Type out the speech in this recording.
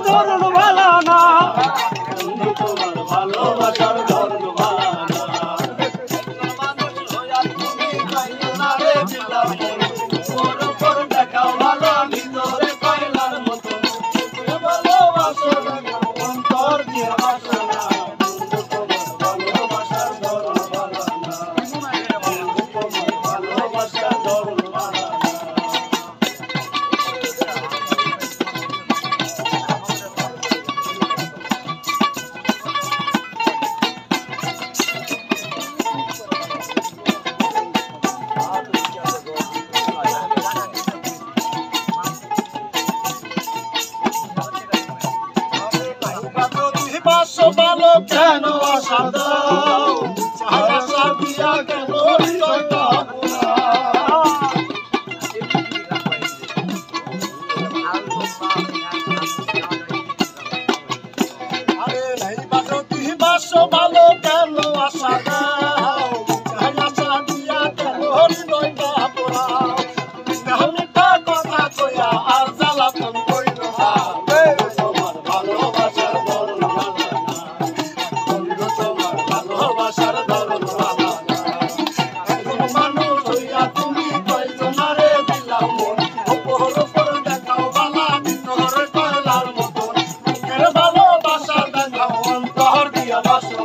ধরুন ভালো না বন্ধু তোমার ভালোবাসার ধরন ভালো না মানুষ হইয়া তুমি কইও না রে দিলাম মন উপর দেখাও ভালো ভিতরে কয়লার মতো ভালোবাসো অন্তর দিয়ে বাসো না বন্ধু তোমার ভালোবাসার ধরন ভালো না বন্ধু তোমার ভালোবাসার ধরন ভালো না ভালো কেন আশা দাও আশা দিয়া কেন হৃদয়টা পুরা আরে নাই বাসো তুই বাসো ভালো কেন আশা দাও আশা দিয়া কেন হৃদয়টা পুরা মিঠা কথা কইয়া আর জ্বালাতন কইল না তোমার ভালোবাসার ধরন ভালো না বন্ধু তোমার ভালোবাসার ধরন ভালো না এখন মানুষ হইয়া তুমি কইছো না রে দিলাম মন উপর উপর দেখাও বালা ভিতরে কয়লার মতো মুখের ভালোবাসা দেখাও অন্তর দিয়া বাসো